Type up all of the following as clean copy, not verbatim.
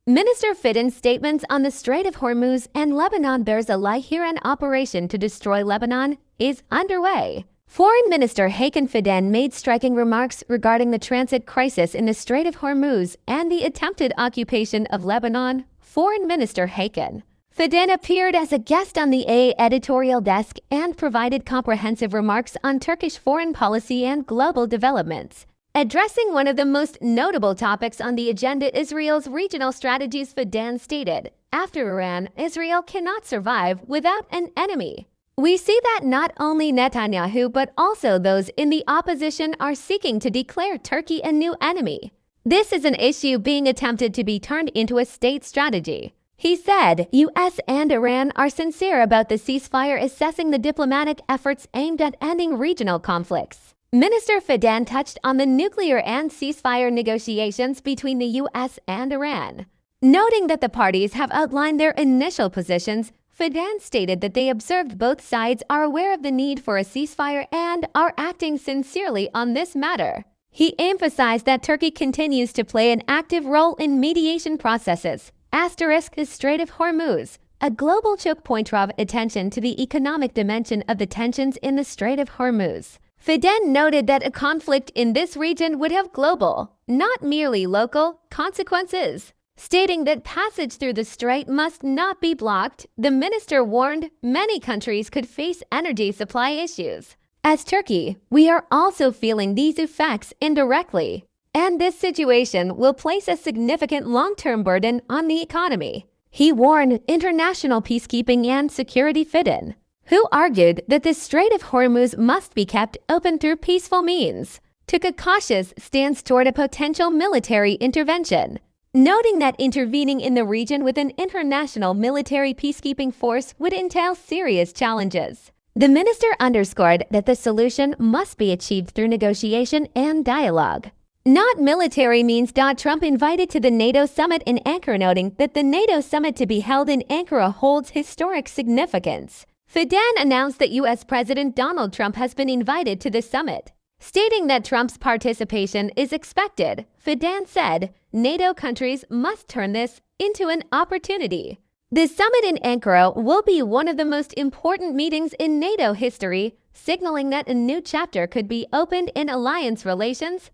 Minister Fidan's statements on the Strait of Hormuz and Lebanon bears a lie here. An operation to destroy Lebanon is underway. Foreign Minister Hakan Fidan made striking remarks regarding the transit crisis in the Strait of Hormuz and the attempted occupation of Lebanon. Foreign Minister Hakan Fidan appeared as a guest on the AA Editorial Desk and provided comprehensive remarks on Turkish foreign policy and global developments. Addressing one of the most notable topics on the agenda, Israel's regional strategies, Fidan stated, "After Iran, Israel cannot survive without an enemy. We see that not only Netanyahu but also those in the opposition are seeking to declare Turkey a new enemy. This is an issue being attempted to be turned into a state strategy." He said, "U.S. and Iran are sincere about the ceasefire, assessing the diplomatic efforts aimed at ending regional conflicts." Minister Fidan touched on the nuclear and ceasefire negotiations between the U.S. and Iran. Noting that the parties have outlined their initial positions, Fidan stated that they observed both sides are aware of the need for a ceasefire and are acting sincerely on this matter. He emphasized that Turkey continues to play an active role in mediation processes. The Strait of Hormuz, a global choke point, draws attention to the economic dimension of the tensions in the Strait of Hormuz. Fidan noted that a conflict in this region would have global, not merely local, consequences. Stating that passage through the strait must not be blocked, the minister warned many countries could face energy supply issues. As Turkey, we are also feeling these effects indirectly, and this situation will place a significant long-term burden on the economy. He warned international peacekeeping and security. Fidan, who argued that the Strait of Hormuz must be kept open through peaceful means, took a cautious stance toward a potential military intervention, noting that intervening in the region with an international military peacekeeping force would entail serious challenges. The minister underscored that the solution must be achieved through negotiation and dialogue, not military means. Trump invited to the NATO summit in Ankara, noting that the NATO summit to be held in Ankara holds historic significance. Fidan announced that U.S. President Donald Trump has been invited to the summit. Stating that Trump's participation is expected, Fidan said, "NATO countries must turn this into an opportunity." The summit in Ankara will be one of the most important meetings in NATO history, signaling that a new chapter could be opened in alliance relations.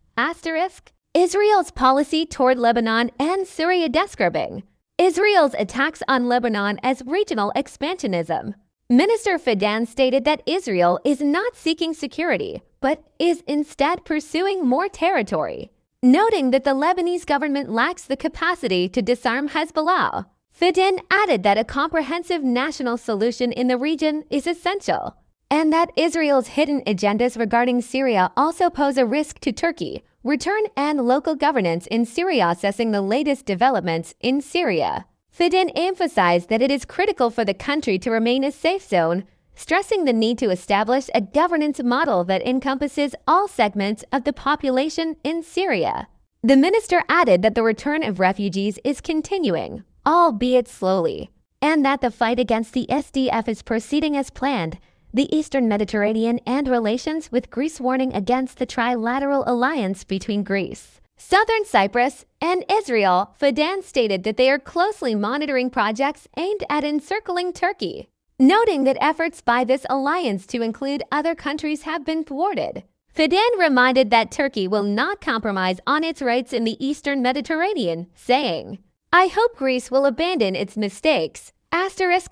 Israel's policy toward Lebanon and Syria, describing Israel's attacks on Lebanon as regional expansionism. Minister Fidan stated that Israel is not seeking security, but is instead pursuing more territory, noting that the Lebanese government lacks the capacity to disarm Hezbollah. Fidan added that a comprehensive national solution in the region is essential, and that Israel's hidden agendas regarding Syria also pose a risk to Turkey, return and local governance in Syria. Assessing the latest developments in Syria, Fidan emphasized that it is critical for the country to remain a safe zone, stressing the need to establish a governance model that encompasses all segments of the population in Syria. The minister added that the return of refugees is continuing, albeit slowly, and that the fight against the SDF is proceeding as planned. The Eastern Mediterranean and relations with Greece, warning against the trilateral alliance between Greece, Southern Cyprus, and Israel. Fidan stated that they are closely monitoring projects aimed at encircling Turkey, noting that efforts by this alliance to include other countries have been thwarted. Fidan reminded that Turkey will not compromise on its rights in the Eastern Mediterranean, saying, "I hope Greece will abandon its mistakes."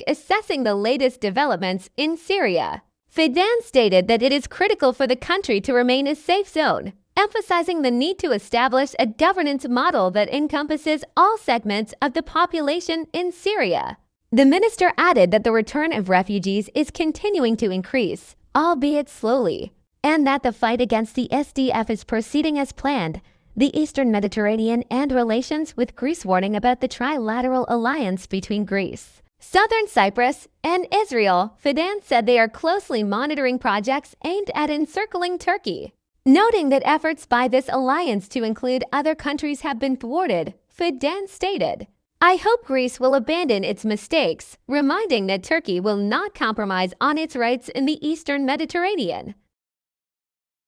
Assessing the latest developments in Syria, Fidan stated that it is critical for the country to remain a safe zone, emphasizing the need to establish a governance model that encompasses all segments of the population in Syria. The minister added that the return of refugees is continuing to increase, albeit slowly, and that the fight against the SDF is proceeding as planned. The Eastern Mediterranean and relations with Greece, warning about the trilateral alliance between Greece, Southern Cyprus, and Israel. Fidan said they are closely monitoring projects aimed at encircling Turkey, noting that efforts by this alliance to include other countries have been thwarted. Fidan stated, "I hope Greece will abandon its mistakes," reminding that Turkey will not compromise on its rights in the Eastern Mediterranean.